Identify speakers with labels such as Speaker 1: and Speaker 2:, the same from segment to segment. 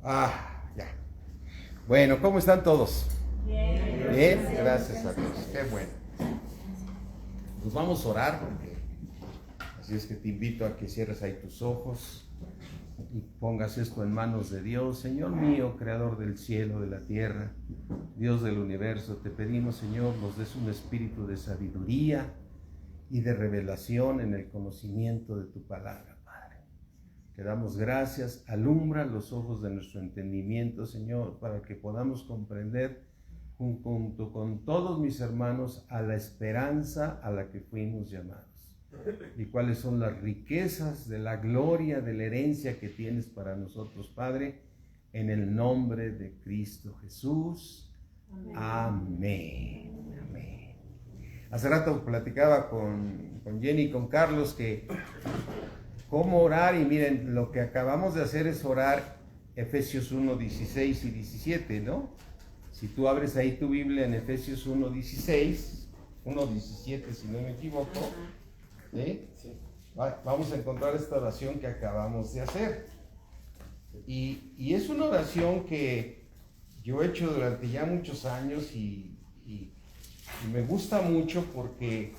Speaker 1: Ya. Bueno, ¿cómo están todos?
Speaker 2: Bien.
Speaker 1: Bien, gracias a Dios. Qué bueno. Pues vamos a orar, así es que te invito a que cierres ahí tus ojos y pongas esto en manos de Dios. Señor mío, creador del cielo, de la tierra, Dios del universo, te pedimos, Señor, nos des un espíritu de sabiduría y de revelación en el conocimiento de tu palabra, Padre. Te damos gracias, alumbra los ojos de nuestro entendimiento, Señor, para que podamos comprender junto con todos mis hermanos a la esperanza a la que fuimos llamados y cuáles son las riquezas de la gloria, de la herencia que tienes para nosotros, Padre, en el nombre de Cristo Jesús. Amén. Amén. Hace rato platicaba con Jenny y con Carlos que cómo orar, y miren, lo que acabamos de hacer es orar Efesios 1, 16 y 17, ¿no? Si tú abres ahí tu Biblia en Efesios 1, 16, 1, 17 si no me equivoco, ¿sí? Vamos a encontrar esta oración que acabamos de hacer. Y es una oración que yo he hecho durante ya muchos años y me gusta mucho porque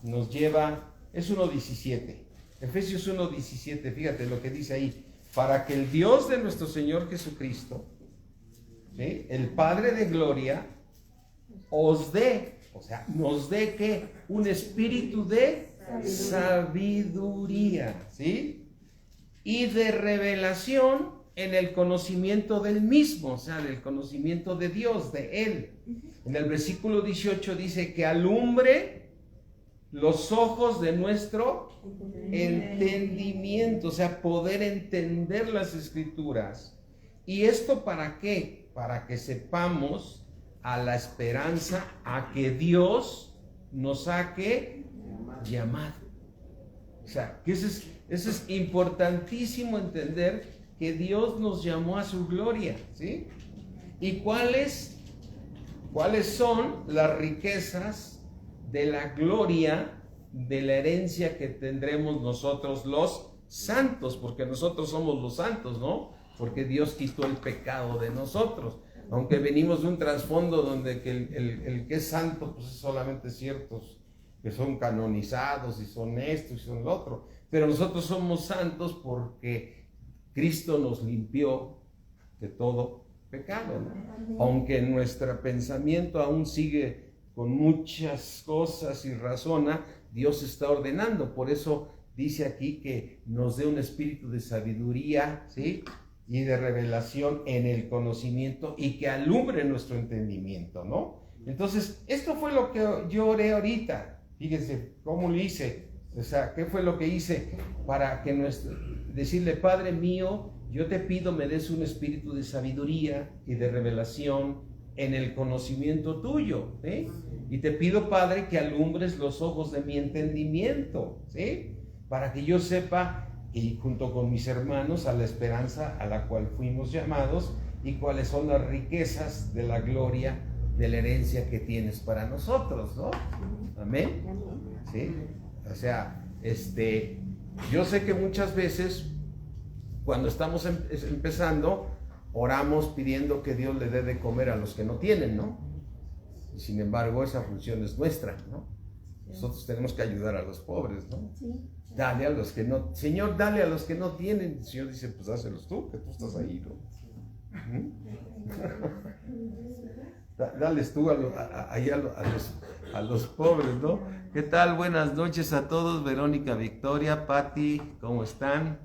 Speaker 1: nos lleva, es 1.17, Efesios 1.17, fíjate lo que dice ahí: para que el Dios de nuestro Señor Jesucristo, ¿sí?, el Padre de gloria, os dé, o sea, nos dé ¿qué? Un espíritu de sabiduría, ¿sí? Y de revelación en el conocimiento del mismo, o sea, del conocimiento de Dios, de Él. En el versículo 18 dice que alumbre los ojos de nuestro entendimiento, o sea, poder entender las Escrituras. ¿Y esto para qué? Para que sepamos a la esperanza a que Dios nos ha llamado. O sea, que eso es importantísimo entender, que Dios nos llamó a su gloria, ¿sí? ¿Y cuáles son las riquezas de la gloria, de la herencia que tendremos nosotros los santos? Porque nosotros somos los santos, ¿no? Porque Dios quitó el pecado de nosotros. Aunque venimos de un trasfondo donde que el que es santo, pues es solamente ciertos que son canonizados y son esto y son lo otro. Pero nosotros somos santos porque Cristo nos limpió de todo pecado, ¿no? Aunque nuestro pensamiento aún sigue con muchas cosas y razona, Dios está ordenando. Por eso dice aquí que nos dé un espíritu de sabiduría, ¿sí?, y de revelación en el conocimiento, y que alumbre nuestro entendimiento, ¿no? Entonces, esto fue lo que yo oré ahorita. Fíjense cómo lo hice. O sea, ¿qué fue lo que hice? Para que decirle: Padre mío, yo te pido me des un espíritu de sabiduría y de revelación en el conocimiento tuyo, ¿sí? Y te pido, Padre, que alumbres los ojos de mi entendimiento, ¿sí? Para que yo sepa, y junto con mis hermanos, a la esperanza a la cual fuimos llamados, y cuáles son las riquezas de la gloria, de la herencia que tienes para nosotros, ¿no? Amén. ¿Sí? O sea, yo sé que muchas veces cuando estamos empezando, oramos pidiendo que Dios le dé de comer a los que no tienen, ¿no? Y sin embargo, esa función es nuestra, ¿no? Nosotros tenemos que ayudar a los pobres, ¿no? Dale a los que no, Señor, dale a los que no tienen. El Señor dice: pues dáselos tú, que tú estás ahí, ¿no? Dales tú a los pobres, ¿no? ¿Qué tal? Buenas noches a todos. Verónica, Victoria, Patti, ¿cómo están?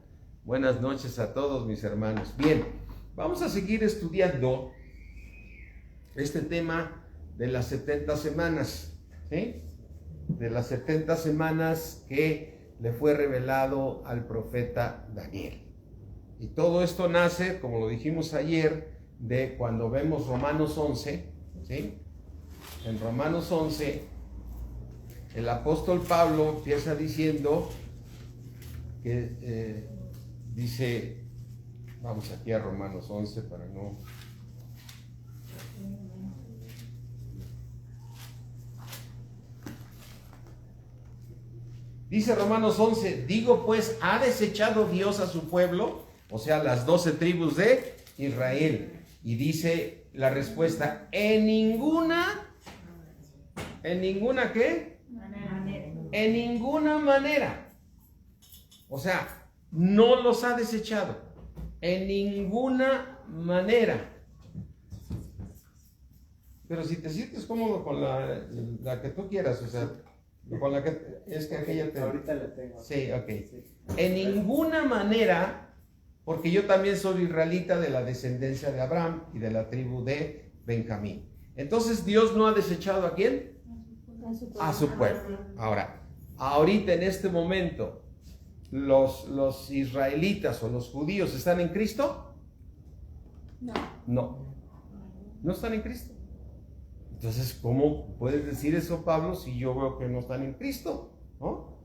Speaker 1: Buenas noches a todos mis hermanos. Bien, vamos a seguir estudiando este tema de las 70 semanas, ¿sí? De las 70 semanas que le fue revelado al profeta Daniel. Y todo esto nace, como lo dijimos ayer, de cuando vemos Romanos 11, ¿sí? En Romanos 11, el apóstol Pablo empieza diciendo que, dice, vamos aquí a Romanos 11 para no... Dice Romanos 11, digo pues, ¿ha desechado Dios a su pueblo? O sea, las 12 tribus de Israel. Y dice la respuesta, ¿qué? En ninguna manera. O sea, no los ha desechado. En ninguna manera. Pero si te sientes cómodo con la que tú quieras, o sea, con la que es que aquella te...
Speaker 2: Ahorita la tengo.
Speaker 1: Sí, ok.
Speaker 2: Sí.
Speaker 1: En ninguna manera, porque yo también soy israelita de la descendencia de Abraham y de la tribu de Benjamín. Entonces, ¿Dios no ha desechado a quién? A su pueblo. Ahora, ahorita en este momento, ¿los israelitas o los judíos están en Cristo? No. No están en Cristo. Entonces, ¿cómo puedes decir eso, Pablo, si yo veo que no están en Cristo? ¿No?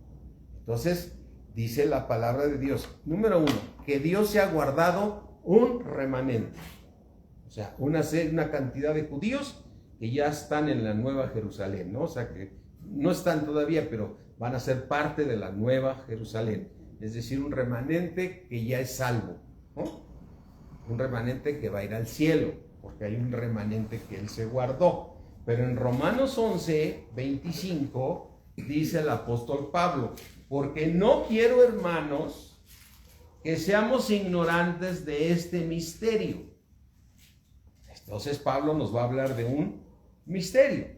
Speaker 1: Entonces, dice la palabra de Dios, número 1, que Dios se ha guardado un remanente. O sea, una cantidad de judíos que ya están en la Nueva Jerusalén, ¿no? O sea, que no están todavía, pero van a ser parte de la Nueva Jerusalén. Es decir, un remanente que ya es salvo, ¿no? Un remanente que va a ir al cielo, porque hay un remanente que Él se guardó. Pero en Romanos 11, 25, dice el apóstol Pablo, porque no quiero, hermanos, que seamos ignorantes de este misterio. Entonces Pablo nos va a hablar de un misterio,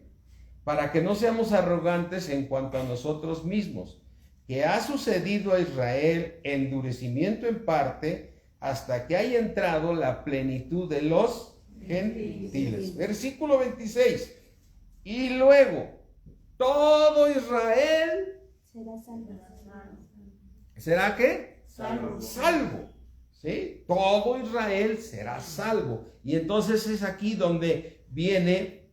Speaker 1: para que no seamos arrogantes en cuanto a nosotros mismos, que ha sucedido a Israel endurecimiento en parte, hasta que haya entrado la plenitud de los gentiles. Versículo 26. Y luego, todo Israel ¿será qué? Salvo. ¿Sí? Todo Israel será salvo. Y entonces es aquí donde viene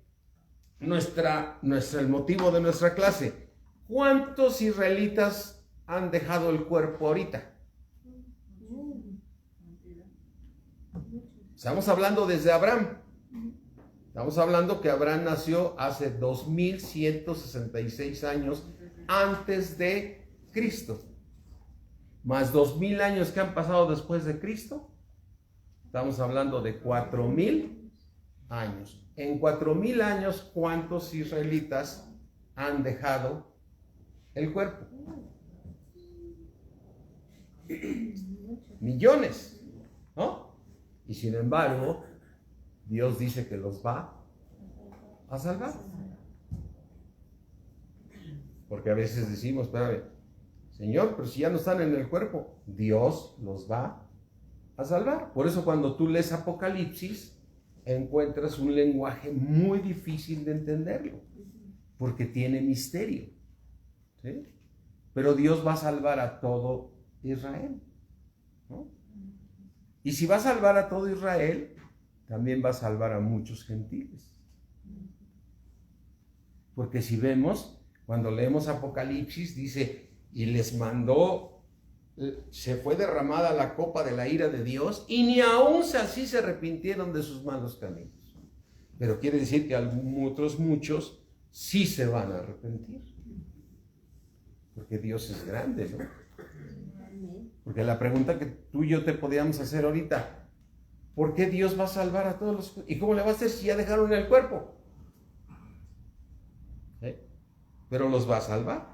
Speaker 1: el motivo de nuestra clase. ¿Cuántos israelitas han dejado el cuerpo ahorita? Estamos hablando desde Abraham. Estamos hablando que Abraham nació hace 2166 años antes de Cristo. Más 2000 años que han pasado después de Cristo. Estamos hablando de 4000 años. En 4000 años, ¿cuántos israelitas han dejado el cuerpo? Millones, ¿no? Y sin embargo, Dios dice que los va a salvar. Porque a veces decimos, espérame, Señor, pero si ya no están en el cuerpo, Dios los va a salvar. Por eso cuando tú lees Apocalipsis, encuentras un lenguaje muy difícil de entenderlo, porque tiene misterio, ¿sí? Pero Dios va a salvar a todo Israel, ¿no? Y si va a salvar a todo Israel, también va a salvar a muchos gentiles. Porque si vemos, cuando leemos Apocalipsis, dice, y les mandó, se fue derramada la copa de la ira de Dios, y ni aún así se arrepintieron de sus malos caminos. Pero quiere decir que otros muchos sí se van a arrepentir. Porque Dios es grande, ¿no? Porque la pregunta que tú y yo te podíamos hacer ahorita, ¿por qué Dios va a salvar a todos los? ¿Y cómo le va a hacer si ya dejaron el cuerpo? ¿Sí? Pero los va a salvar.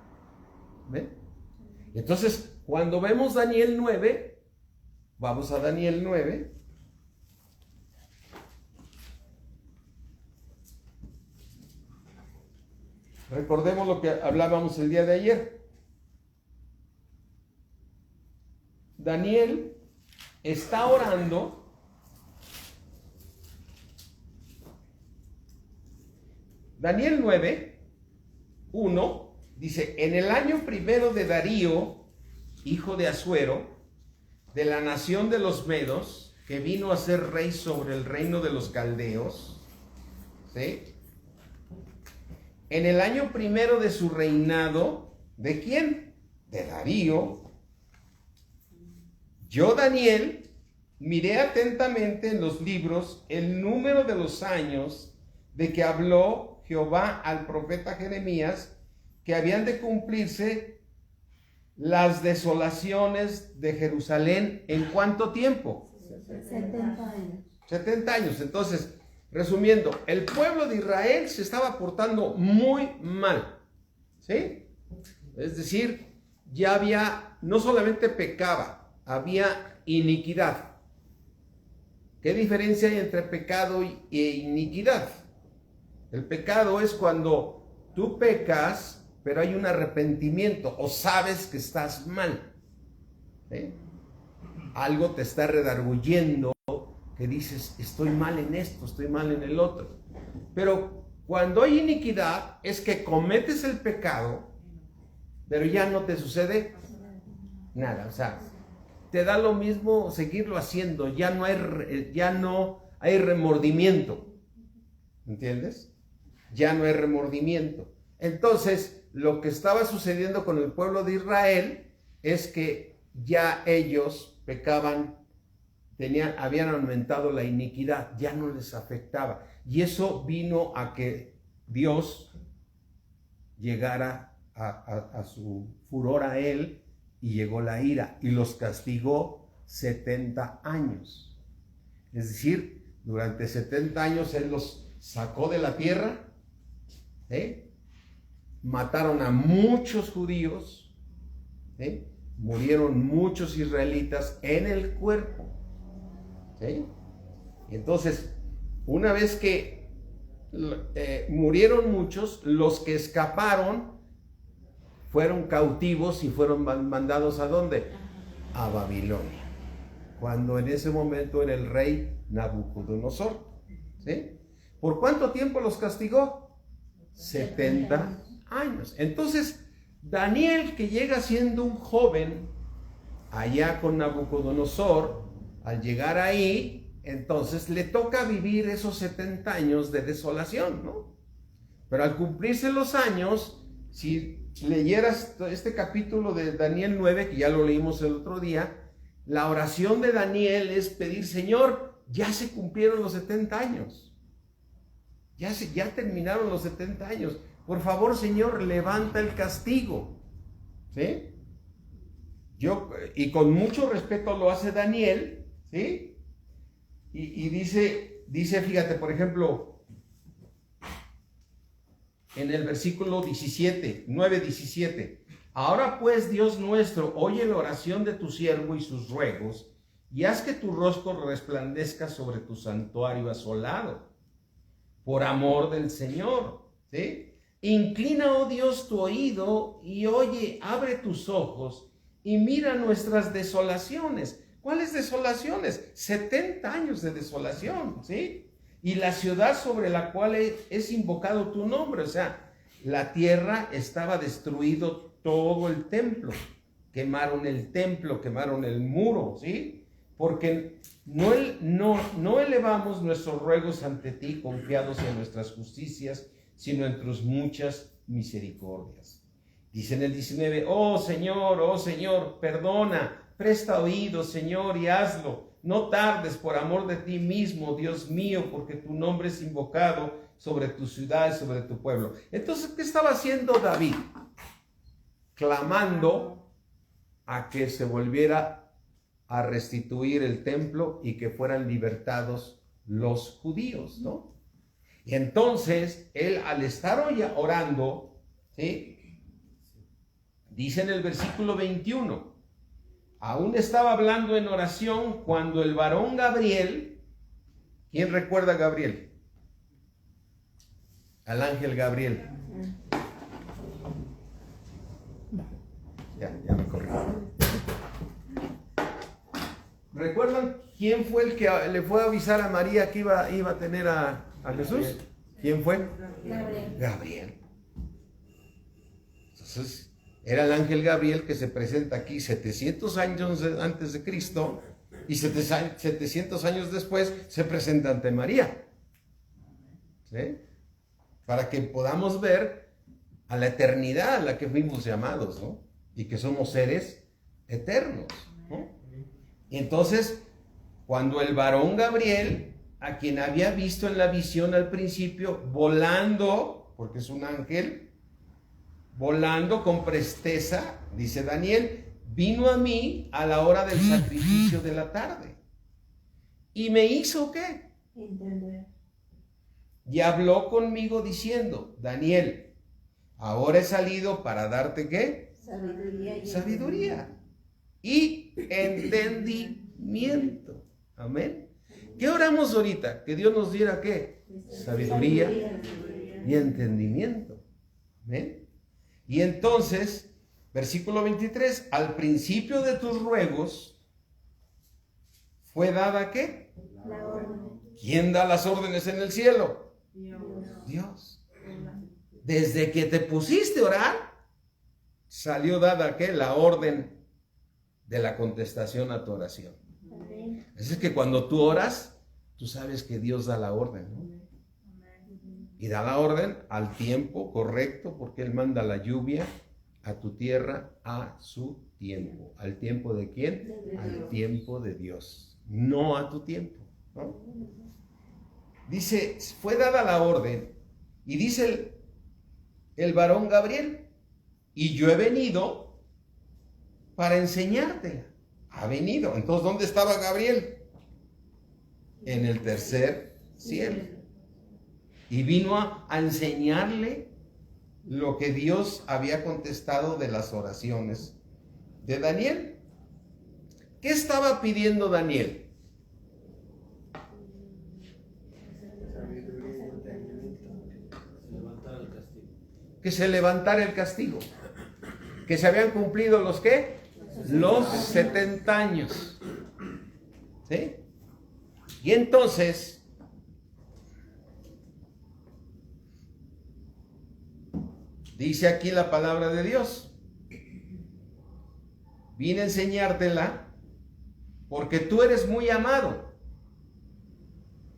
Speaker 1: ¿Ven? Entonces, cuando vemos Daniel 9, vamos a Daniel 9. Recordemos lo que hablábamos el día de ayer. Daniel está orando. Daniel 9, 1, dice, en el año primero de Darío, hijo de Asuero, de la nación de los Medos, que vino a ser rey sobre el reino de los caldeos, ¿sí? En el año primero de su reinado, ¿de quién? De Darío. Yo, Daniel, miré atentamente en los libros el número de los años de que habló Jehová al profeta Jeremías, que habían de cumplirse las desolaciones de Jerusalén. ¿En cuánto tiempo?
Speaker 2: 70 años.
Speaker 1: 70 años. Entonces, resumiendo, el pueblo de Israel se estaba portando muy mal. ¿Sí? Es decir, ya había, no solamente pecaba, había iniquidad. ¿Qué diferencia hay entre pecado e iniquidad? El pecado es cuando tú pecas, pero hay un arrepentimiento o sabes que estás mal. ¿Sí? Algo te está redarguyendo, que dices, estoy mal en esto, estoy mal en el otro. Pero cuando hay iniquidad es que cometes el pecado, pero ya no te sucede nada. O sea, te da lo mismo seguirlo haciendo, ya no hay remordimiento. ¿Entiendes? Ya no hay remordimiento. Entonces, lo que estaba sucediendo con el pueblo de Israel es que ya ellos pecaban, habían aumentado la iniquidad, ya no les afectaba. Y eso vino a que Dios llegara a su furor a él, y llegó la ira y los castigó 70 años. Es decir, durante 70 años él los sacó de la tierra, mataron a muchos judíos, murieron muchos israelitas en el cuerpo. Entonces, una vez que murieron muchos, los que escaparon fueron cautivos y fueron mandados ¿a dónde? A Babilonia, cuando en ese momento era el rey Nabucodonosor. ¿Sí? ¿Por cuánto tiempo los castigó? 70 años. Entonces, Daniel, que llega siendo un joven allá con Nabucodonosor, al llegar ahí, entonces le toca vivir esos 70 años de desolación, ¿no? Pero al cumplirse los años, si leyeras este capítulo de Daniel 9, que ya lo leímos el otro día, la oración de Daniel es pedir, Señor, ya se cumplieron los 70 años. Ya terminaron los 70 años. Por favor, Señor, levanta el castigo. ¿Sí? Y con mucho respeto lo hace Daniel, ¿sí? Y dice, fíjate, por ejemplo, en el versículo 17, 9:17. Ahora pues, Dios nuestro, oye la oración de tu siervo y sus ruegos, y haz que tu rostro resplandezca sobre tu santuario asolado, por amor del Señor, ¿sí? Inclina, oh Dios, tu oído y oye, abre tus ojos y mira nuestras desolaciones. ¿Cuáles desolaciones? 70 años de desolación, ¿sí? Y la ciudad sobre la cual es invocado tu nombre. O sea, la tierra estaba destruido, todo el templo. Quemaron el templo, quemaron el muro, ¿sí? Porque no elevamos nuestros ruegos ante ti confiados en nuestras justicias, sino en tus muchas misericordias. Dice en el 19, oh Señor, perdona, presta oído, Señor, y hazlo. No tardes por amor de ti mismo, Dios mío, porque tu nombre es invocado sobre tu ciudad y sobre tu pueblo. Entonces, ¿qué estaba haciendo David? Clamando a que se volviera a restituir el templo y que fueran libertados los judíos, ¿no? Y entonces, él al estar orando, ¿sí? Dice en el versículo 21, aún estaba hablando en oración cuando el varón Gabriel, ¿quién recuerda a Gabriel? Al ángel Gabriel. Ya me corrí. ¿Recuerdan quién fue el que le fue a avisar a María que iba a tener a Jesús? ¿Quién fue? Gabriel. Entonces, era el ángel Gabriel que se presenta aquí 700 años antes de Cristo y 700 años después se presenta ante María. ¿Sí? Para que podamos ver a la eternidad a la que fuimos llamados, ¿no? Y que somos seres eternos, ¿no? Y entonces, cuando el varón Gabriel, a quien había visto en la visión al principio, volando, porque es un ángel, volando con presteza, dice Daniel, vino a mí a la hora del sacrificio de la tarde. y me hizo ¿qué?
Speaker 2: Entender.
Speaker 1: Y habló conmigo diciendo, Daniel, ahora he salido para darte ¿qué? Sabiduría y entendimiento. Amén. ¿Qué oramos ahorita? Que Dios nos diera ¿qué? Sabiduría y entendimiento. Amén. Y entonces, versículo 23, al principio de tus ruegos fue dada ¿qué?
Speaker 2: La orden.
Speaker 1: ¿Quién da las órdenes en el cielo?
Speaker 2: Dios.
Speaker 1: Dios. Desde que te pusiste a orar, salió dada ¿qué? La orden de la contestación a tu oración.
Speaker 2: Amén.
Speaker 1: Así es que cuando tú oras, tú sabes que Dios da la orden, ¿no? Y da la orden al tiempo correcto, porque Él manda la lluvia a tu tierra a su tiempo. ¿Al tiempo de quién? Al tiempo de Dios, no a tu tiempo, ¿no? Dice, fue dada la orden, y dice el varón Gabriel, y yo he venido para enseñártela. Ha venido. Entonces, ¿dónde estaba Gabriel? En el tercer cielo. Y vino a enseñarle lo que Dios había contestado de las oraciones de Daniel. ¿Qué estaba pidiendo Daniel? Que se levantara el castigo. Que se habían cumplido los ¿qué? Los 70 años. ¿Sí? Y entonces dice aquí la palabra de Dios, vine a enseñártela porque tú eres muy amado.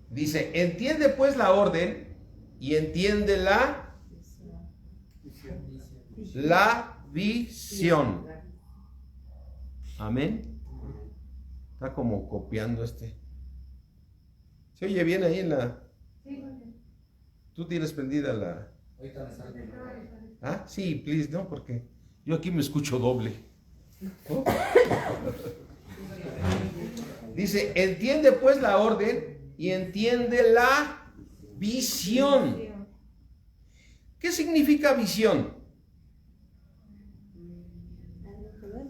Speaker 1: Dice, entiende pues la orden y entiende la visión. Amén. Está como copiando este. ¿Se oye bien ahí en la? ¿Tú tienes prendida la? Ah, sí, please, ¿no? Porque yo aquí me escucho doble. ¿Oh? Dice, entiende pues la orden y entiende la visión. ¿Qué significa visión?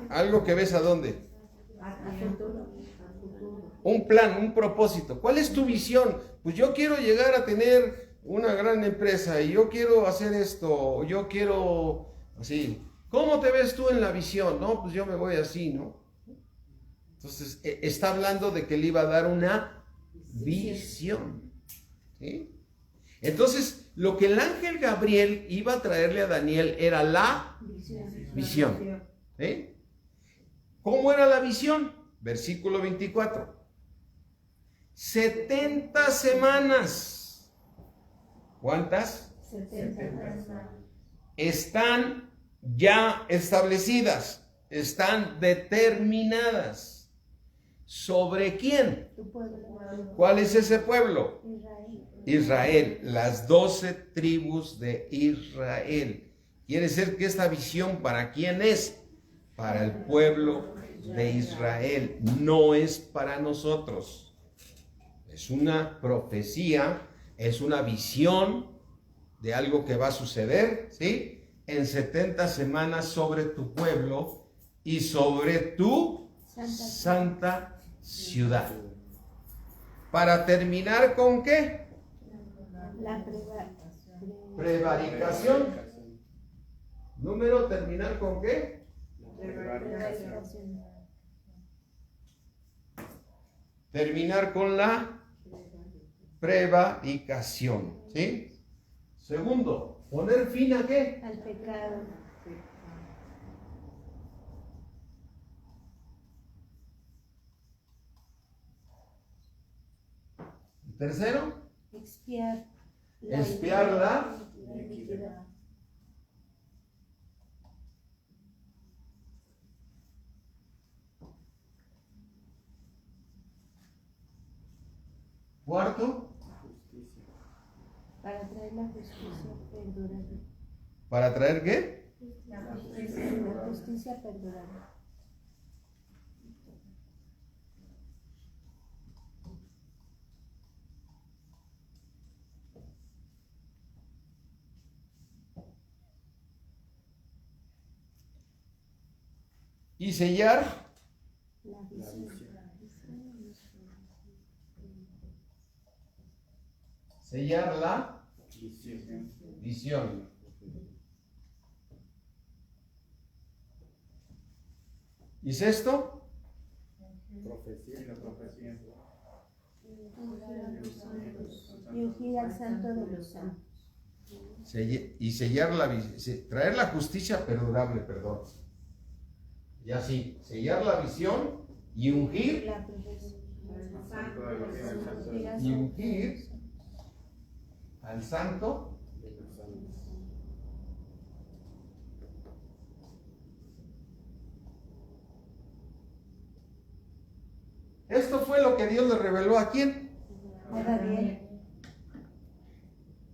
Speaker 1: Algo que ves a dónde. Un plan, un propósito. ¿Cuál es tu visión? Pues yo quiero llegar a tener una gran empresa y yo quiero hacer esto, yo quiero así. ¿Cómo te ves tú en la visión? No, pues yo me voy así, ¿no? Entonces, está hablando de que le iba a dar una visión. ¿Sí? Entonces, lo que el ángel Gabriel iba a traerle a Daniel era la visión. ¿Sí? ¿Cómo era la visión? Versículo 24. 70 semanas. ¿Cuántas?
Speaker 2: 70.
Speaker 1: Están ya establecidas, están determinadas. ¿Sobre quién?
Speaker 2: Tu pueblo.
Speaker 1: ¿Cuál es ese pueblo?
Speaker 2: Israel.
Speaker 1: Israel, las 12 tribus de Israel. Quiere decir que esta visión, ¿para quién es? Para el pueblo de Israel, no es para nosotros. Es una profecía, es una visión de algo que va a suceder, ¿sí? En 70 semanas sobre tu pueblo y sobre tu santa ciudad. Para terminar con ¿qué?
Speaker 2: La
Speaker 1: Prevaricación. Número, terminar con ¿qué?
Speaker 2: prevaricación.
Speaker 1: Terminar con la prevaricación, ¿sí? Segundo, poner fin ¿a qué?
Speaker 2: Al pecado.
Speaker 1: Tercero,
Speaker 2: Expiar
Speaker 1: la
Speaker 2: iniquidad.
Speaker 1: Cuarto,
Speaker 2: Para traer la justicia perdurable.
Speaker 1: ¿para traer qué?
Speaker 2: La justicia perdurable.
Speaker 1: y sellar
Speaker 2: La visión.
Speaker 1: sellar la visión. ¿Y sexto?
Speaker 2: Y ungir al santo de los santos.
Speaker 1: Y sellar traer la justicia perdurable, perdón. Y así, sellar la visión y ungir
Speaker 2: La profesión.
Speaker 1: y ungir al santo Esto fue lo que Dios le reveló a quién?
Speaker 2: A Gabriel.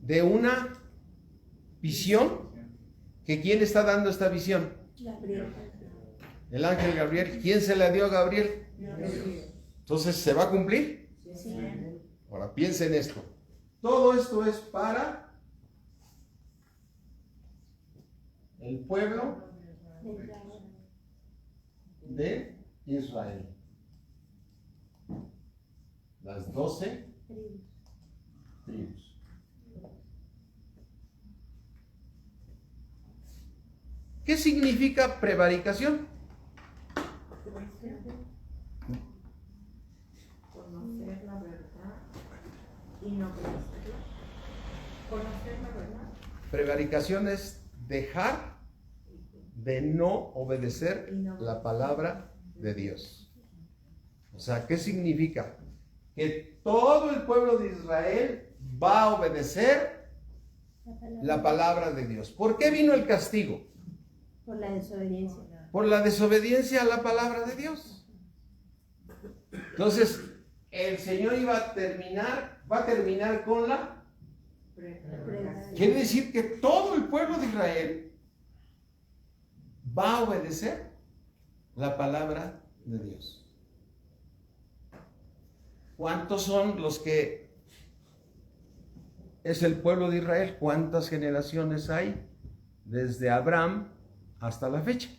Speaker 1: De una visión. ¿Que quién está dando esta visión?
Speaker 2: Gabriel.
Speaker 1: El ángel Gabriel. ¿Quién se la dio a Gabriel? Entonces, ¿se va a cumplir?
Speaker 2: Sí.
Speaker 1: Ahora, piensen esto. Todo esto es para el pueblo de Israel. Las 12 tribus. ¿Qué significa prevaricación?
Speaker 3: Conocer la verdad y no obedecerla. Conocer la verdad.
Speaker 1: Prevaricación es dejar de no obedecer la palabra de Dios. O sea, ¿qué significa? Que todo el pueblo de Israel va a obedecer la palabra de Dios. ¿Por qué vino el castigo?
Speaker 2: Por la desobediencia.
Speaker 1: Por la desobediencia a la palabra de Dios. Entonces, el Señor va a terminar con la... Quiere decir que todo el pueblo de Israel va a obedecer la palabra de Dios. ¿Cuántos son los que es el pueblo de Israel? ¿Cuántas generaciones hay desde Abraham hasta la fecha?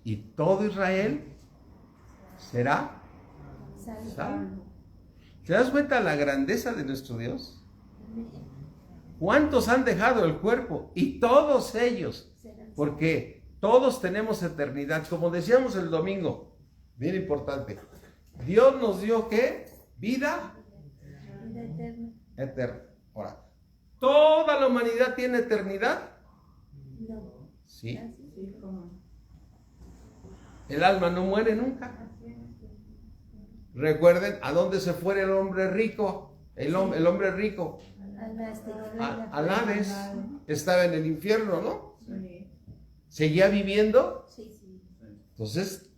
Speaker 1: Y todo Israel será salvo. ¿Te das cuenta la grandeza de nuestro Dios? ¿Cuántos han dejado el cuerpo? Y todos ellos, porque todos tenemos eternidad. Como decíamos el domingo, bien importante, Dios nos dio ¿qué? Vida eterna. Ahora, ¿toda la humanidad tiene eternidad?
Speaker 2: No.
Speaker 1: Sí.
Speaker 3: Sí, como
Speaker 1: El alma no muere nunca. Recuerden a dónde se fue el hombre rico. El hombre rico al Hades. Estaba en el infierno, ¿no?
Speaker 3: sí.
Speaker 1: Seguía viviendo.
Speaker 2: Sí.
Speaker 1: Entonces,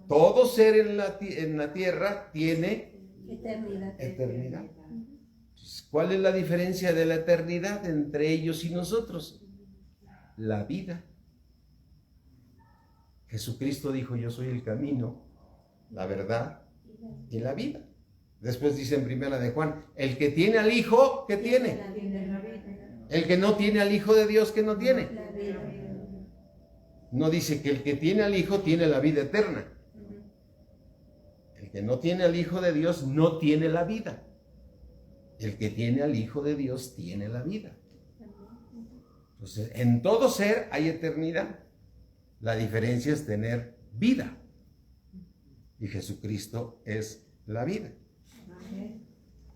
Speaker 1: todo ser en la tierra tiene
Speaker 2: Eternidad.
Speaker 1: eternidad. Entonces, ¿cuál es la diferencia de la eternidad entre ellos y nosotros? La vida. Jesucristo dijo: yo soy el camino, la verdad y la vida. Después dice en primera de Juan: el que tiene al Hijo, ¿qué tiene? El que no tiene al Hijo de Dios, ¿qué no tiene?
Speaker 2: La vida.
Speaker 1: No dice que el que tiene al Hijo tiene la vida eterna. El que no tiene al Hijo de Dios no tiene la vida. El que tiene al Hijo de Dios tiene la vida. Entonces, en todo ser hay eternidad. La diferencia es tener vida. Y Jesucristo es la vida.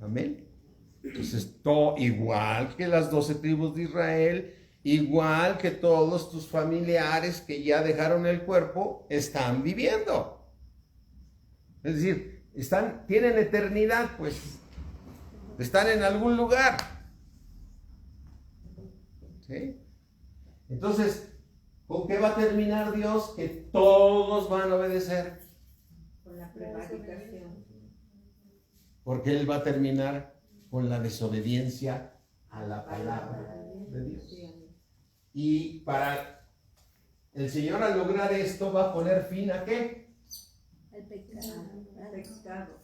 Speaker 1: Amén. Entonces, todo igual que las 12 tribus de Israel, igual que todos tus familiares que ya dejaron el cuerpo, están viviendo. Es decir, tienen eternidad, pues. Están en algún lugar. ¿Sí? Entonces, ¿con qué va a terminar Dios? Que todos van a obedecer.
Speaker 3: Con la prevaricación.
Speaker 1: Porque Él va a terminar con la desobediencia a la palabra de Dios. Y para el Señor, al lograr esto, va a poner fin ¿a qué?
Speaker 2: El pecado.
Speaker 3: Pecado.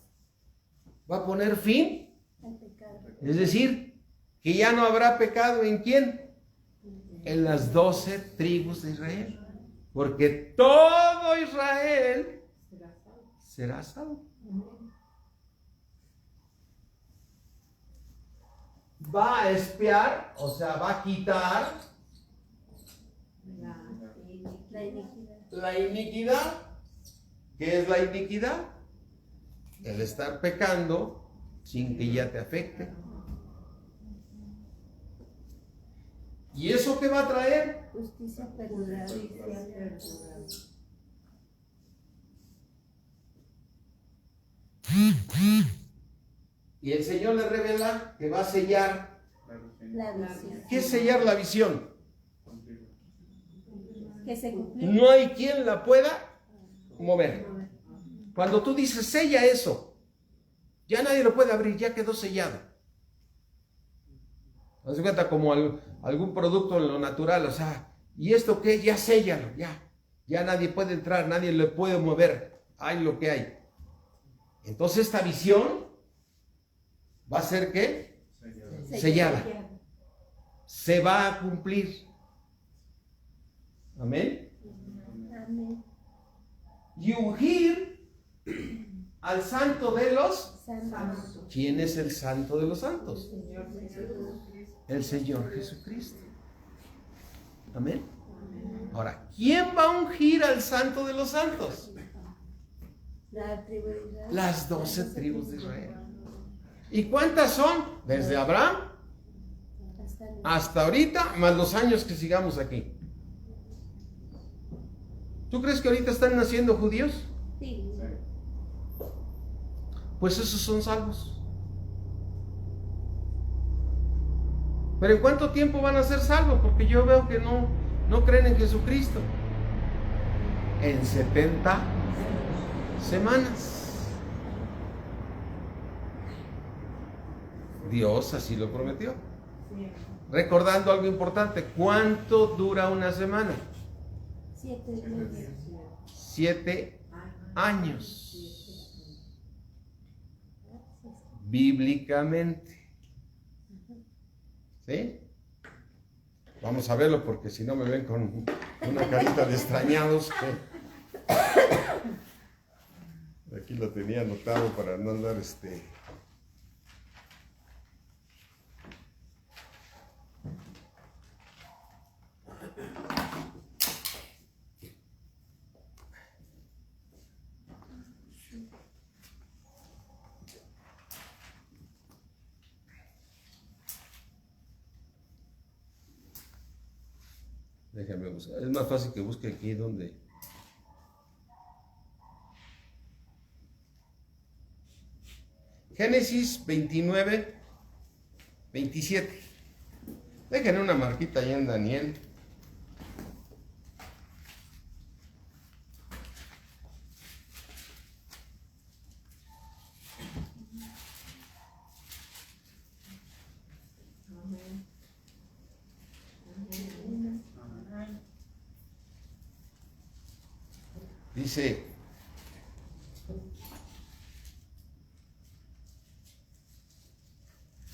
Speaker 1: Va a poner fin.
Speaker 2: El pecado.
Speaker 1: Es decir, que ya no habrá pecado ¿en quién? En las 12 tribus de Israel. porque todo Israel será salvo. Va a expiar, o sea, va a quitar
Speaker 2: La iniquidad.
Speaker 1: la iniquidad. ¿Qué es la iniquidad? El estar pecando sin que ya te afecte. ¿Y eso qué va a traer?
Speaker 2: Justicia perdurable.
Speaker 1: Y el Señor le revela que va a sellar.
Speaker 2: La visión.
Speaker 1: ¿Qué es sellar la visión?
Speaker 2: Que se cumplió.
Speaker 1: No hay quien la pueda mover. Cuando tú dices sella eso, ya nadie lo puede abrir, ya quedó sellado. Haz de cuenta como algún producto en lo natural, o sea, ¿y esto qué? Ya séllalo, ya nadie puede entrar, nadie le puede mover, hay lo que hay. Entonces esta visión va a ser ¿qué? Sellada. Se va a cumplir. Amén.
Speaker 2: Amén.
Speaker 1: Y ungir al santo de los...
Speaker 2: Santos.
Speaker 1: ¿Quién es el santo de los santos?
Speaker 3: Señor Jesús.
Speaker 1: El Señor Jesucristo. Amén. Ahora, ¿quién va a ungir al santo de los santos?
Speaker 2: La tribu de Israel.
Speaker 1: Las 12 tribus de Israel. ¿Y cuántas son? Desde Abraham hasta ahorita, más los años que sigamos aquí. ¿Tú crees que ahorita están naciendo judíos?
Speaker 2: Sí.
Speaker 1: Pues esos son salvos. Pero ¿en cuánto tiempo van a ser salvos? Porque yo veo que no creen en Jesucristo. En 70 semanas. Dios así lo prometió. Recordando algo importante, ¿cuánto dura una semana?
Speaker 2: 7 meses.
Speaker 1: 7 años. Bíblicamente. ¿Sí? Vamos a verlo porque si no me ven con una carita de extrañados. Aquí lo tenía anotado para no andar Déjame buscar. Es más fácil que busque aquí donde. Génesis 29, 27. Déjenme una marquita ahí en Daniel. Dice,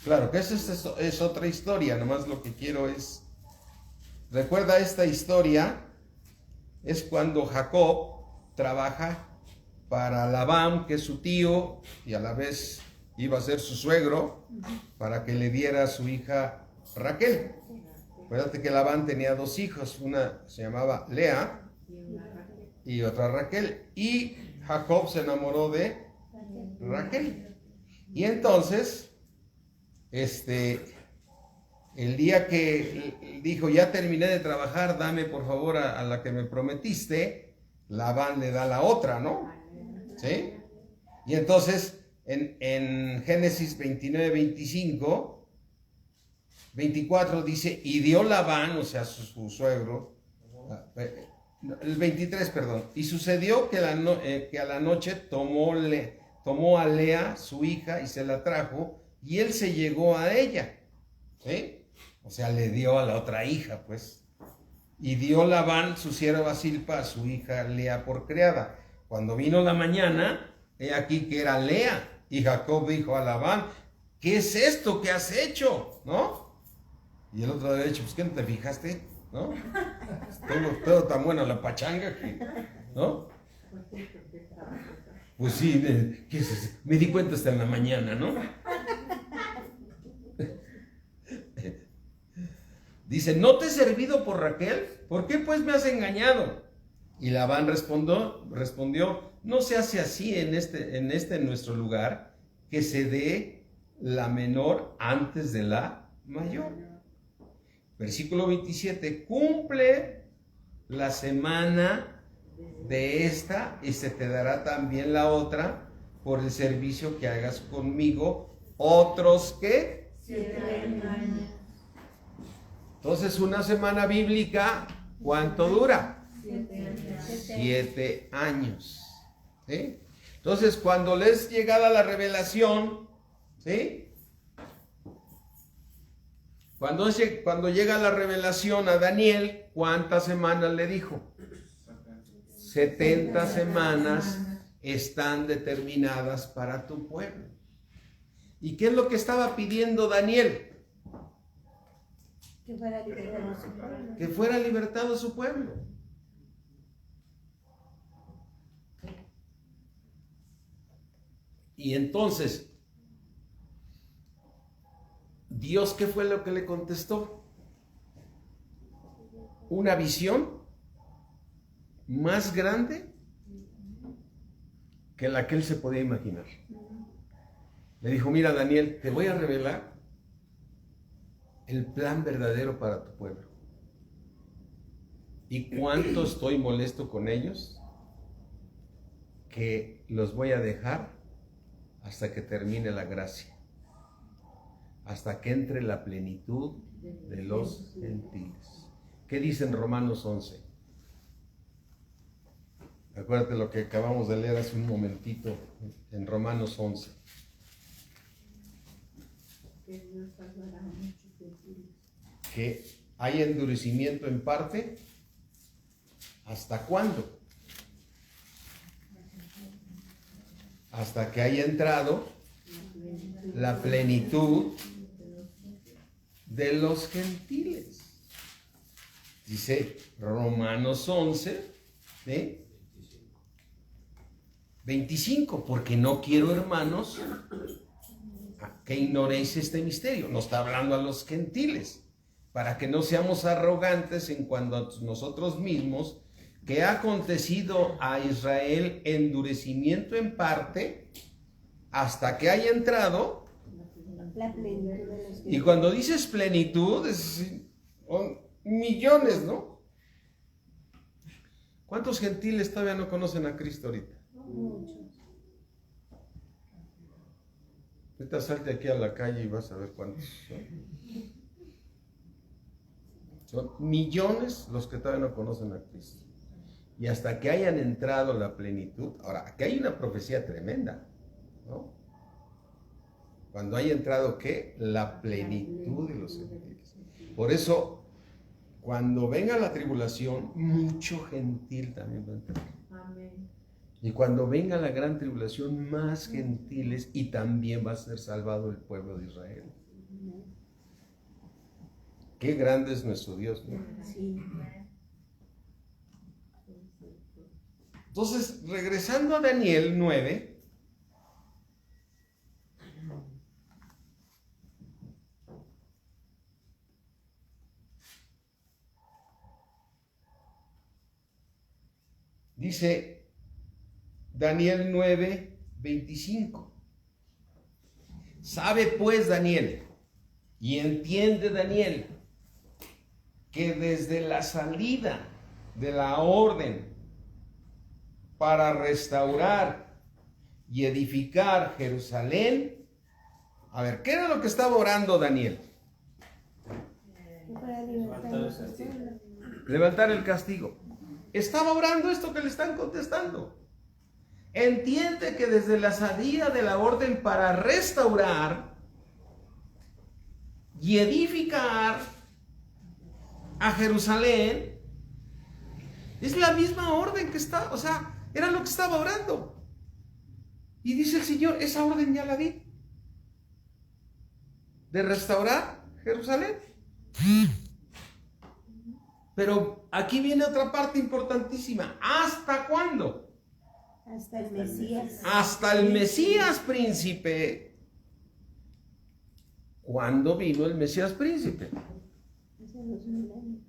Speaker 1: claro que esa es otra historia, nomás lo que quiero es, recuerda esta historia, es cuando Jacob trabaja para Labán, que es su tío, y a la vez iba a ser su suegro, para que le diera a su hija Raquel. Acuérdate que Labán tenía 2 hijos, una se llamaba Lea, y otra Raquel, y Jacob se enamoró de Raquel. Y entonces, el día que dijo, ya terminé de trabajar, dame por favor a la que me prometiste, Labán le da la otra, ¿no? ¿Sí? Y entonces, en Génesis 29, 25, 24 dice, y dio Labán, o sea, su suegro, el 23, perdón. Y sucedió que a la noche tomó a Lea, su hija, y se la trajo, y él se llegó a ella. ¿Sí? O sea, le dio a la otra hija, pues. Y dio Labán su sierva Silpa a su hija Lea por criada. Cuando vino la mañana, he aquí que era Lea. Y Jacob dijo a Labán, ¿qué es esto que has hecho? ¿No? Y el otro había dicho, pues, ¿qué no te fijaste? ¿no? Todo tan buena la pachanga que, ¿no? Pues sí, ¿qué es eso? Me di cuenta hasta en la mañana, ¿no? Dice, ¿no te he servido por Raquel? ¿Por qué pues me has engañado? Y Labán respondió, no se hace así en nuestro lugar, que se dé la menor antes de la mayor. Versículo 27, cumple la semana de esta y se te dará también la otra por el servicio que hagas conmigo. Otros que
Speaker 3: 7 años.
Speaker 1: Entonces, una semana bíblica, ¿cuánto dura?
Speaker 3: 7 años.
Speaker 1: 7 años. ¿Sí? Entonces, cuando les llegada la revelación, ¿sí? Cuando llega la revelación a Daniel, ¿cuántas semanas le dijo? 70 semanas están determinadas para tu pueblo. ¿Y qué es lo que estaba pidiendo Daniel?
Speaker 2: Que fuera libertado su pueblo.
Speaker 1: Que fuera libertado su pueblo. Y entonces, Dios, ¿qué fue lo que le contestó? Una visión más grande que la que él se podía imaginar. Le dijo, mira Daniel, te voy a revelar el plan verdadero para tu pueblo. ¿Y cuánto estoy molesto con ellos? Que los voy a dejar hasta que termine la gracia, hasta que entre la plenitud de los gentiles. ¿Qué dice en Romanos 11? Acuérdate lo que acabamos de leer hace un momentito en Romanos 11.
Speaker 3: Que Dios salvará a muchos gentiles.
Speaker 1: Que hay endurecimiento en parte. ¿Hasta cuándo? Hasta que haya entrado la plenitud de los gentiles. Dice Romanos 11, ¿sí? 25, porque no quiero, hermanos, que ignoréis este misterio. No está hablando a los gentiles, para que no seamos arrogantes en cuanto a nosotros mismos, que ha acontecido a Israel endurecimiento en parte, hasta que haya entrado.
Speaker 2: La plenitud de los
Speaker 1: Y cuando dices plenitud, son millones, ¿no? ¿Cuántos gentiles todavía no conocen a Cristo ahorita?
Speaker 2: muchos.
Speaker 1: Ahorita salte aquí a la calle y vas a ver cuántos son. Son millones los que todavía no conocen a Cristo. Y hasta que hayan entrado la plenitud. Ahora, aquí hay una profecía tremenda, ¿no? Cuando haya entrado, ¿qué? La plenitud de los gentiles. Por eso, cuando venga la tribulación, mucho gentil también va a entrar.
Speaker 3: Amén.
Speaker 1: Y cuando venga la gran tribulación, más gentiles, y también va a ser salvado el pueblo de Israel. Qué grande es nuestro Dios, ¿no?
Speaker 2: Sí.
Speaker 1: Entonces, regresando a Daniel 9, dice Daniel 9, 25. Sabe pues Daniel, y entiende Daniel, que desde la salida de la orden para restaurar y edificar Jerusalén. A ver, ¿qué era lo que estaba orando Daniel?
Speaker 2: Que fuera libertado su pueblo.
Speaker 1: Levantar el castigo. Estaba orando esto que le están contestando. Entiende que desde la salida de la orden para restaurar y edificar a Jerusalén, es la misma orden que está, o sea, era lo que estaba orando. Y dice el Señor, esa orden ya la di, de restaurar Jerusalén. Pero aquí viene otra parte importantísima. ¿Hasta cuándo?
Speaker 2: Hasta el Mesías.
Speaker 1: Hasta el Mesías príncipe. ¿Cuándo vino el Mesías príncipe?
Speaker 2: Hace 2000 años.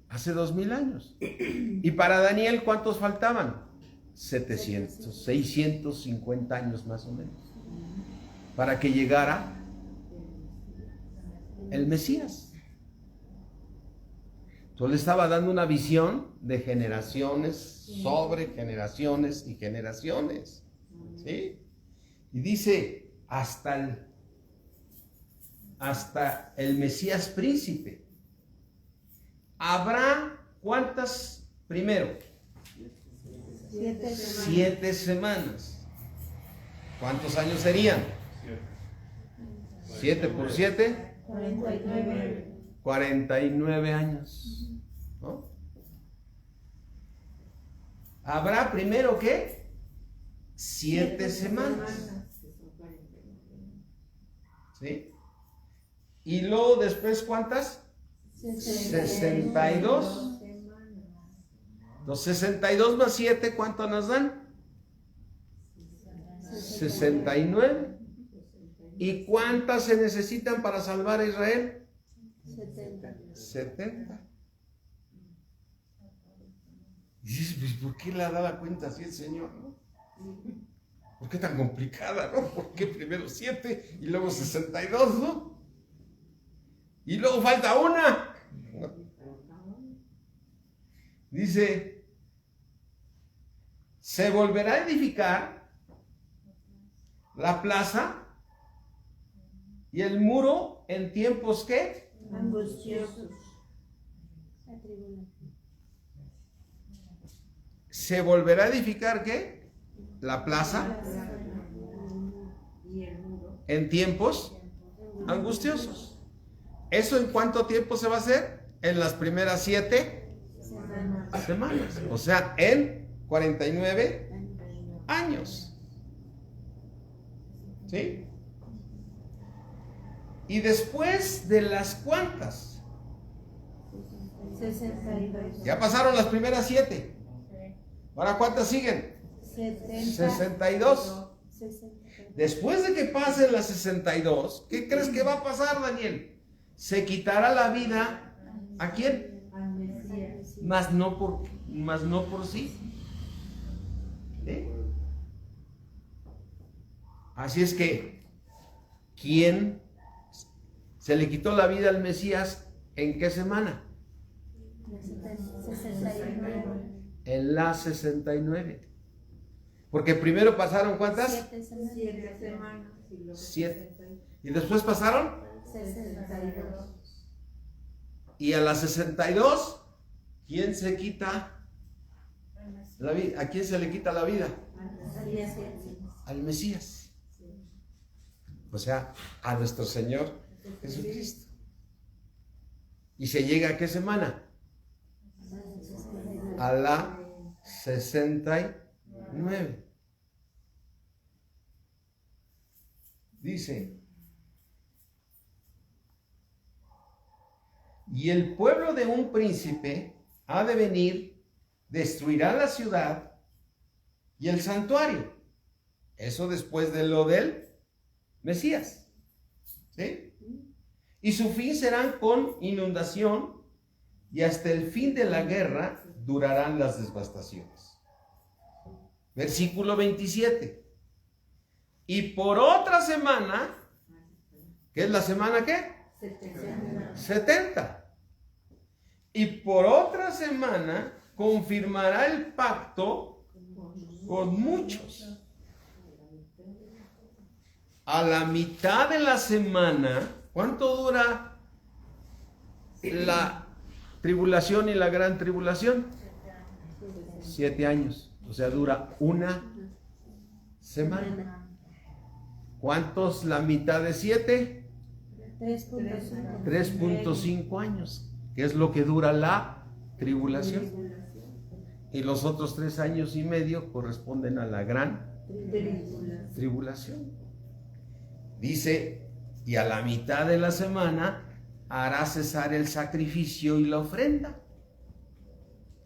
Speaker 1: Hace 2000 años. Y para Daniel, ¿cuántos faltaban? 700, 650 años más o menos. Para que llegara el Mesías. Entonces le estaba dando una visión de generaciones sobre generaciones y generaciones. ¿Sí? Y dice, hasta el Mesías príncipe. ¿Habrá cuántas primero?
Speaker 2: 7 semanas.
Speaker 1: 7 semanas. ¿Cuántos años serían? 7 por 7.
Speaker 2: 49.
Speaker 1: 49 años. ¿No? ¿Habrá primero qué? 7 semanas. ¿Sí? Y luego después, ¿cuántas? 62. Los 62 más 7, ¿cuánto nos dan? 69. ¿Y cuántas se necesitan para salvar a Israel? 70. Y dices, pues, ¿por qué le da la cuenta así el Señor, no? ¿Por qué tan complicada, no? ¿Por qué primero 7 y luego 62, no? Y luego falta una. Dice, se volverá a edificar la plaza y el muro en tiempos ¿qué?
Speaker 2: Angustiosos. La tribulación.
Speaker 1: Se volverá a edificar ¿qué? La plaza
Speaker 3: Y el muro.
Speaker 1: en tiempos angustiosos. ¿Eso en cuánto tiempo se va a hacer? En las primeras 7 semanas. O sea, en 49 años. ¿Sí? Y después de las cuantas.
Speaker 2: 62.
Speaker 1: Ya pasaron las primeras 7. Ahora, ¿cuántas siguen? 62.
Speaker 2: 60.
Speaker 1: Después de que pasen las 62, ¿qué crees que va a pasar, Daniel? Se quitará la vida. ¿A quién?
Speaker 3: Al Mesías.
Speaker 1: Más no por sí. ¿Sí? Así es que, ¿quién se le quitó la vida al Mesías en qué semana?
Speaker 2: 69.
Speaker 1: En la 69. Porque primero pasaron ¿cuántas?
Speaker 2: 7 semanas.
Speaker 3: 7 semanas. Y luego
Speaker 1: 7.
Speaker 3: 62.
Speaker 1: Y después pasaron.
Speaker 2: 62.
Speaker 1: Y a las 62, ¿quién se quita la vida? ¿A quién se le quita la vida? Al Mesías. O sea, a nuestro Señor Jesucristo. ¿Y se llega a qué semana? A la 69. Dice, y el pueblo de un príncipe ha de venir, destruirá la ciudad y el santuario. Eso después de lo del Mesías. ¿Sí? Y su fin serán con inundación, y hasta el fin de la guerra durarán las devastaciones. Versículo 27. Y por otra semana, ¿qué es la semana qué? 70. Y por otra semana confirmará el pacto con muchos. A la mitad de la semana, ¿cuánto dura la tribulación y la gran tribulación? 7 años. O sea, dura una semana. ¿Cuántos la mitad de 7?
Speaker 2: 3.5.
Speaker 1: 3.5 años. Que es lo que dura la tribulación. Y los otros 3 años y medio corresponden a la gran tribulación. Dice, y a la mitad de la semana hará cesar el sacrificio y la ofrenda.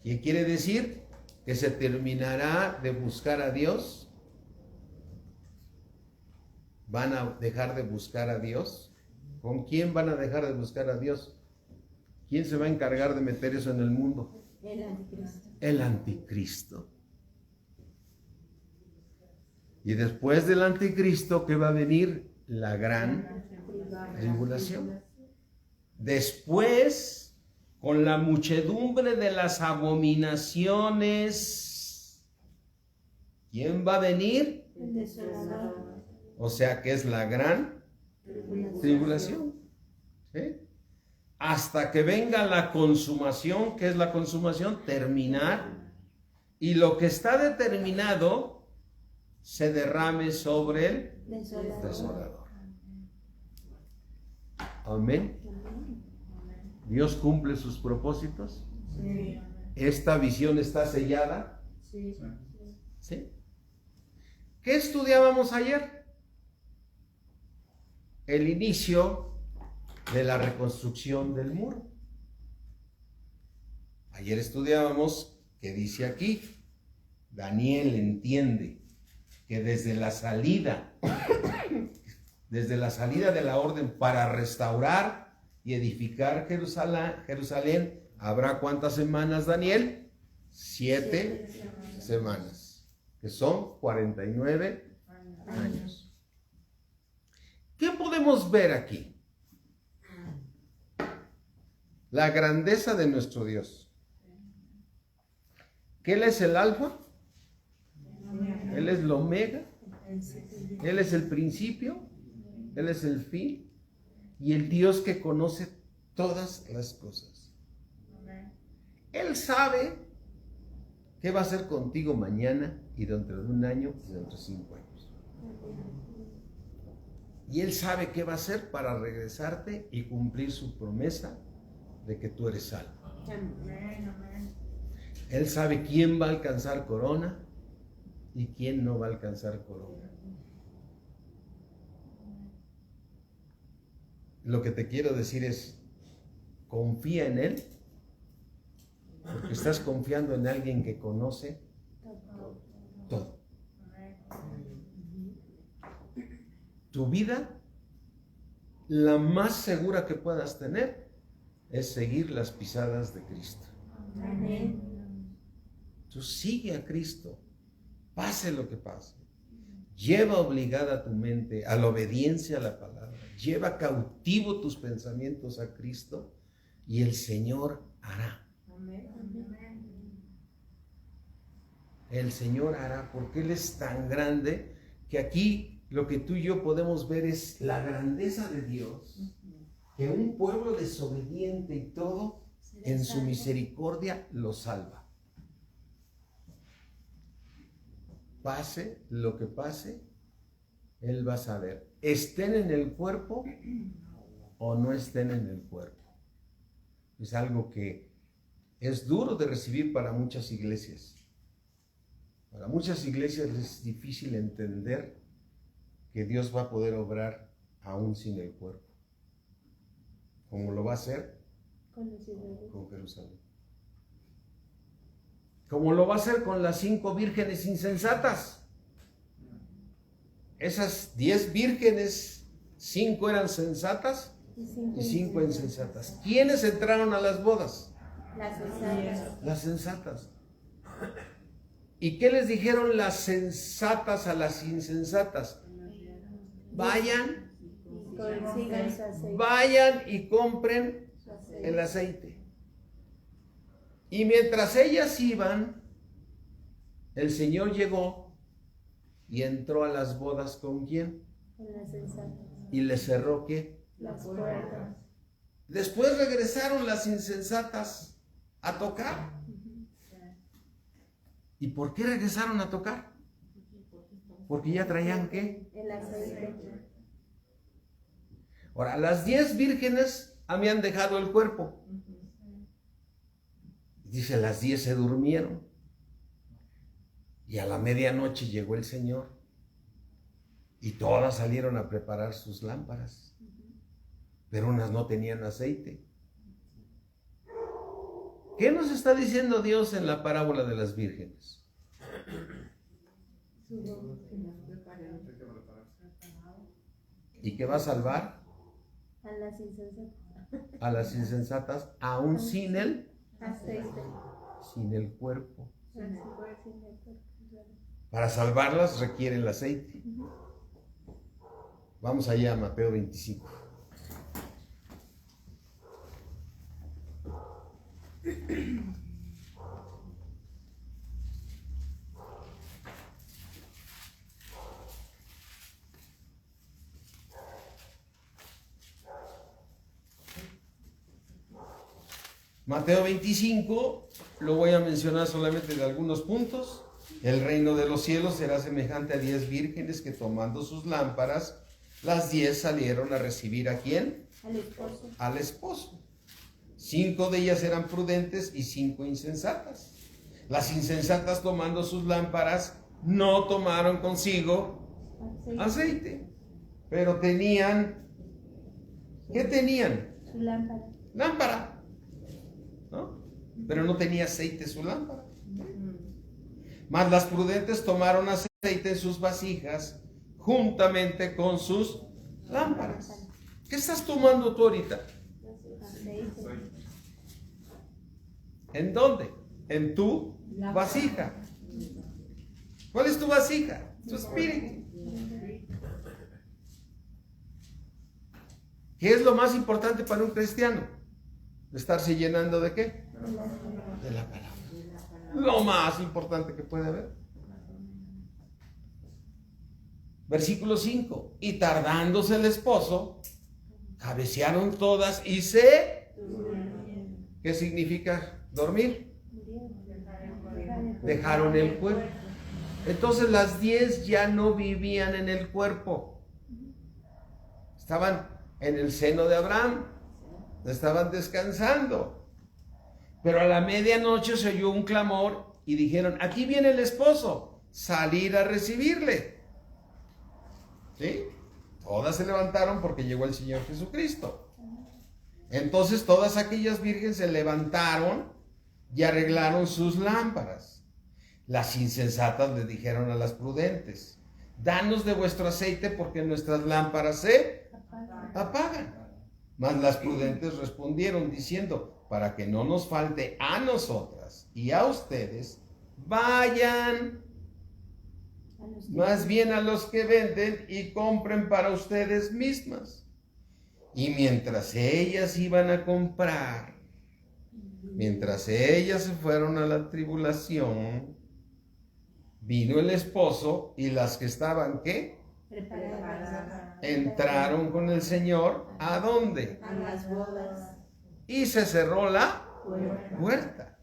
Speaker 1: ¿Qué quiere decir? Que se terminará de buscar a Dios. ¿Van a dejar de buscar a Dios? ¿Con quién van a dejar de buscar a Dios? ¿Quién se va a encargar de meter eso en el mundo?
Speaker 2: El anticristo.
Speaker 1: El anticristo. Y después del anticristo, ¿qué va a venir? La gran tribulación. Después, con la muchedumbre de las abominaciones, ¿quién va a venir?
Speaker 2: El desolador.
Speaker 1: O sea que es la gran tribulación. ¿Sí? Hasta que venga la consumación. ¿Qué es la consumación? Terminar. Y lo que está determinado se derrame sobre el desolador. Amén. Dios cumple sus propósitos.
Speaker 3: Sí.
Speaker 1: Esta visión está sellada.
Speaker 3: Sí.
Speaker 1: ¿Sí? ¿Qué estudiábamos ayer? El inicio de la reconstrucción del muro. Ayer estudiábamos que dice aquí, Daniel entiende que desde la salida de la orden para restaurar y edificar Jerusalén, ¿habrá cuántas semanas, Daniel? 7 semanas, que son 49 años. ¿Qué podemos ver aquí? La grandeza de nuestro Dios. Que Él es el alfa, Él es el omega, Él es el principio, Él es el fin, y el Dios que conoce todas las cosas. Él sabe qué va a hacer contigo mañana y dentro de un año y dentro de 5 años. Y Él sabe qué va a hacer para regresarte y cumplir su promesa de que tú eres salvo. Él sabe quién va a alcanzar corona y quién no va a alcanzar corona. Lo que te quiero decir es, confía en Él, porque estás confiando en alguien que conoce todo. Tu vida, la más segura que puedas tener, es seguir las pisadas de Cristo.
Speaker 2: Amén.
Speaker 1: Tú sigue a Cristo, pase lo que pase. Lleva obligada tu mente a la obediencia a la palabra. Lleva cautivo tus pensamientos a Cristo y el Señor hará. El Señor hará, porque Él es tan grande que aquí lo que tú y yo podemos ver es la grandeza de Dios, que un pueblo desobediente y todo, en su misericordia lo salva. Pase lo que pase, Él va a saber, estén en el cuerpo o no estén en el cuerpo. Es algo que es duro de recibir para muchas iglesias. Para muchas iglesias es difícil entender que Dios va a poder obrar aún sin el cuerpo. ¿Cómo lo va a hacer? Con Jerusalén. Como lo va a hacer con las 5 vírgenes insensatas. Esas 10 vírgenes, 5 eran sensatas y 5 insensatas. ¿Quiénes entraron a las bodas?
Speaker 2: Las sensatas.
Speaker 1: Las sensatas. ¿Y qué les dijeron las sensatas a las insensatas? Vayan y compren el aceite. Y mientras ellas iban, el Señor llegó y entró a las bodas ¿con quién?
Speaker 2: Con las sensatas.
Speaker 1: Y le cerró ¿qué?
Speaker 2: Las puertas.
Speaker 1: Después regresaron las insensatas a tocar. ¿Y por qué regresaron a tocar? Porque ya traían ¿qué?
Speaker 2: El aceite.
Speaker 1: Ahora, las 10 vírgenes habían dejado el cuerpo. Dice, las 10 se durmieron. Y a la medianoche llegó el Señor. Y todas salieron a preparar sus lámparas. Pero unas no tenían aceite. ¿Qué nos está diciendo Dios en la parábola de las vírgenes? ¿Y qué va a salvar?
Speaker 2: A las insensatas.
Speaker 1: A las insensatas, aún sin el cuerpo. Para salvarlas requiere el aceite. Vamos allá a Mateo 25. Mateo 25, lo voy a mencionar solamente de algunos puntos. El reino de los cielos será semejante a 10 vírgenes que tomando sus lámparas, las 10 salieron a recibir ¿a quién?
Speaker 2: Al esposo.
Speaker 1: Al esposo. 5 de ellas eran prudentes y 5 insensatas. Las insensatas tomando sus lámparas no tomaron consigo aceite, pero tenían, ¿qué tenían?
Speaker 2: Su lámpara.
Speaker 1: Lámpara, ¿no? Pero no tenía aceite su lámpara. Mas las prudentes tomaron aceite en sus vasijas juntamente con sus lámparas. ¿Qué estás tomando tú ahorita?
Speaker 2: Aceite.
Speaker 1: ¿En dónde? En tu vasija. ¿Cuál es tu vasija? Tu espíritu. ¿Qué es lo más importante para un cristiano? ¿Estarse llenando de qué? De la palabra. Lo más importante que puede haber. Versículo 5. Y tardándose el esposo, cabecearon todas y se... ¿Qué significa dormir? Dejaron el cuerpo. Entonces las 10 ya no vivían en el cuerpo. Estaban en el seno de Abraham. Estaban descansando. Pero a la medianoche se oyó un clamor y dijeron, aquí viene el esposo, salir a recibirle. ¿Sí? Todas se levantaron porque llegó el Señor Jesucristo. Entonces todas aquellas vírgenes se levantaron y arreglaron sus lámparas. Las insensatas le dijeron a las prudentes, danos de vuestro aceite porque nuestras lámparas se apagan. Mas las prudentes respondieron diciendo, para que no nos falte a nosotras y a ustedes, vayan más bien a los que venden y compren para ustedes mismas. Y mientras ellas iban a comprar, mientras ellas se fueron a la tribulación, vino el esposo y las que estaban, ¿qué?
Speaker 2: Preparadas.
Speaker 1: Entraron con el Señor, ¿a dónde?
Speaker 3: A las bodas.
Speaker 1: Y se cerró la puerta.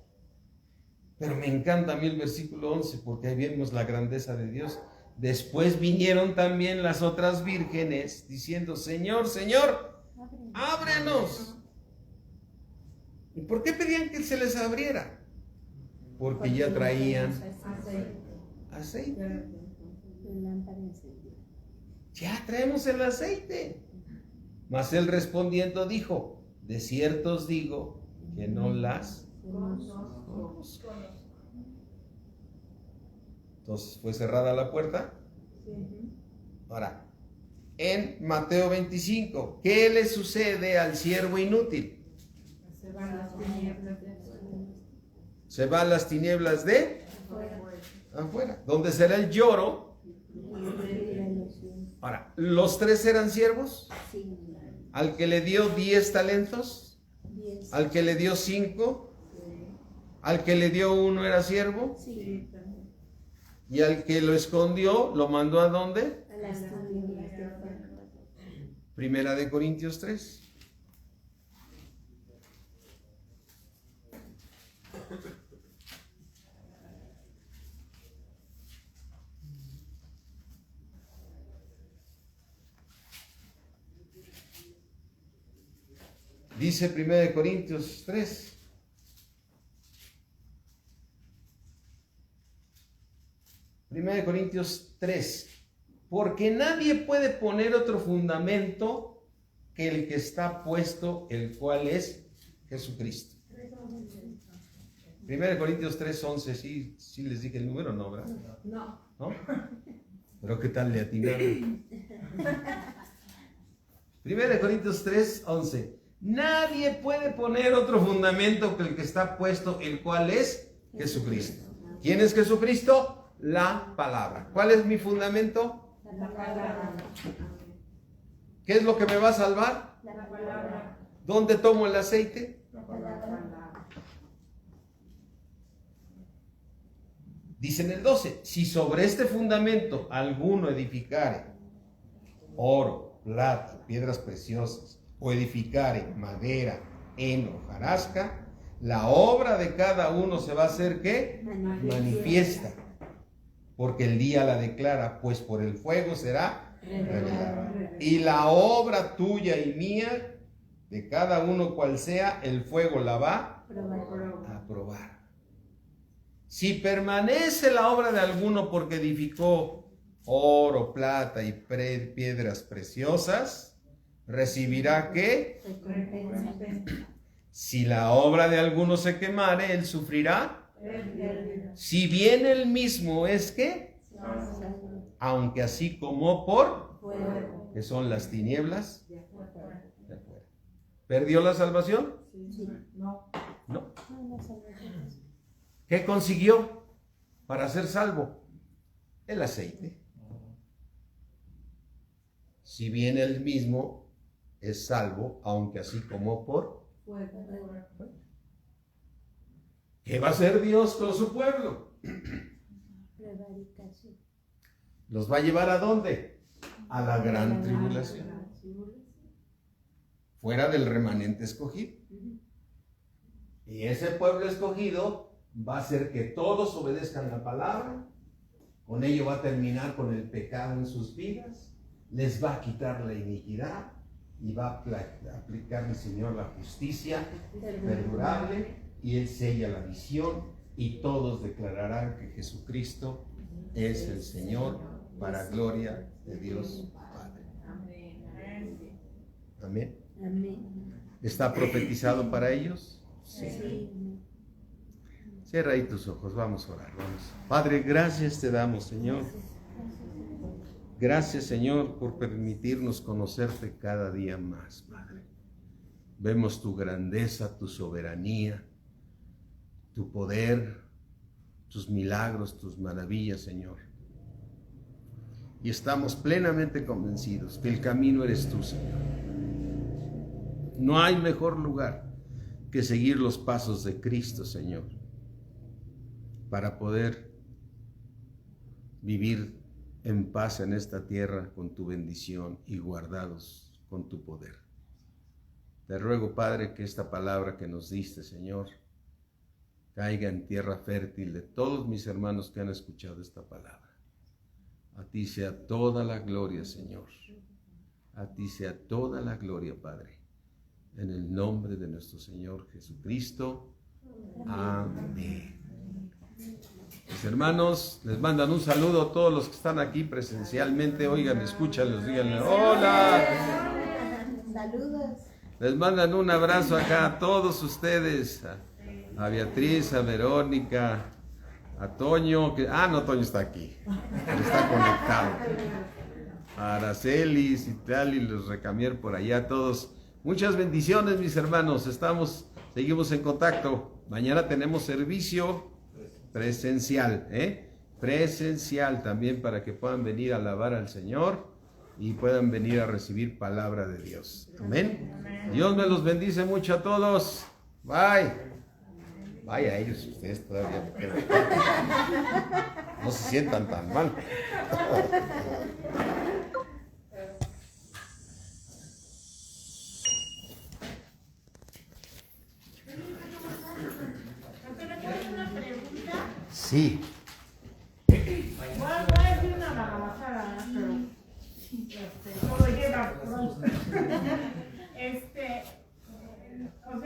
Speaker 1: Pero me encanta a mí el versículo 11 porque ahí vemos la grandeza de Dios. Después vinieron también las otras vírgenes diciendo, Señor, Señor, ábrenos. ¿Y por qué pedían que se les abriera? Porque ya traían aceite. Ya traemos el aceite. Mas él respondiendo dijo, de cierto os digo que no las conozco. Entonces fue cerrada la puerta. Ahora, en Mateo 25, ¿qué le sucede al siervo inútil?
Speaker 3: Se van las tinieblas de
Speaker 1: Se va a las tinieblas de afuera, donde será el lloro. Ahora, ¿los 3 eran siervos?
Speaker 2: Sí.
Speaker 1: Al que le dio 10 talentos, al que le dio 5, al que le dio 1 era siervo,
Speaker 2: Sí.
Speaker 1: y al que lo escondió, ¿lo mandó a dónde?
Speaker 2: A las tinieblas de afuera.
Speaker 1: Primera de Corintios 3. Dice 1 Corintios 3. Primera de Corintios 3. Porque nadie puede poner otro fundamento que el que está puesto, el cual es Jesucristo. 1 Corintios 3:11, sí les dije el número, ¿no, verdad?
Speaker 3: No.
Speaker 1: ¿No? Pero ¿qué tal le atinaron? 1 Corintios 3:11. Nadie puede poner otro fundamento que el que está puesto, el cual es Jesucristo. ¿Quién es Jesucristo? La palabra. ¿Cuál es mi fundamento?
Speaker 3: La palabra.
Speaker 1: ¿Qué es lo que me va a salvar?
Speaker 3: La palabra.
Speaker 1: ¿Dónde tomo el aceite?
Speaker 3: La palabra.
Speaker 1: Dice en el 12, si sobre este fundamento alguno edificare oro, plata, piedras preciosas, o edificare madera, heno, hojarasca, la obra de cada uno se va a hacer ¿qué? Manifiesta, porque el día la declara, pues por el fuego será revelada. Y la obra tuya y mía, de cada uno cual sea, el fuego la va a probar. Si permanece la obra de alguno porque edificó oro, plata y piedras preciosas, recibirá ¿qué? Si la obra de alguno se quemare, él sufrirá. Si bien él mismo es ¿qué? Aunque así como por, que son las tinieblas de afuera. ¿Perdió la salvación?
Speaker 3: No.
Speaker 1: No. ¿Qué consiguió para ser salvo? El aceite. Si bien él mismo es salvo, aunque así como por fuego. ¿Qué va a hacer Dios con su pueblo? ¿Los va a llevar a dónde? A la gran tribulación. Fuera del remanente escogido. Y ese pueblo escogido va a hacer que todos obedezcan la palabra. Con ello va a terminar con el pecado en sus vidas. Les va a quitar la iniquidad. Y va a aplicar el Señor la justicia perdurable. Y Él sella la visión. Y todos declararán que Jesucristo es el Señor para gloria de Dios Padre. Amén. ¿Está profetizado para ellos? Sí. Cierra ahí tus ojos, vamos a orar, vamos. Padre, gracias te damos, Señor. Gracias, Señor, por permitirnos conocerte cada día más, Padre. Vemos tu grandeza, tu soberanía, tu poder, tus milagros, tus maravillas, Señor. Y estamos plenamente convencidos que el camino eres tú, Señor. No hay mejor lugar que seguir los pasos de Cristo, Señor, para poder vivir en paz en esta tierra con tu bendición y guardados con tu poder. Te ruego, Padre, que esta palabra que nos diste, Señor, caiga en tierra fértil de todos mis hermanos que han escuchado esta palabra. A ti sea toda la gloria, Señor. A ti sea toda la gloria, Padre. En el nombre de nuestro Señor Jesucristo. Amén. Mis hermanos, les mandan un saludo a todos los que están aquí presencialmente. Oigan, escúchanlos, díganle hola.
Speaker 2: Saludos.
Speaker 1: Les mandan un abrazo acá a todos ustedes. A Beatriz, a Verónica, a Toño. No, Toño está aquí. Está conectado. A Aracelis y tal, y los Recamier por allá, todos. Muchas bendiciones, mis hermanos. Seguimos en contacto. Mañana tenemos servicio presencial, presencial también, para que puedan venir a alabar al Señor y puedan venir a recibir palabra de Dios. Amén. Dios me los bendice mucho a todos. Bye. Vaya, ellos, ustedes todavía no se sientan tan mal. Sí.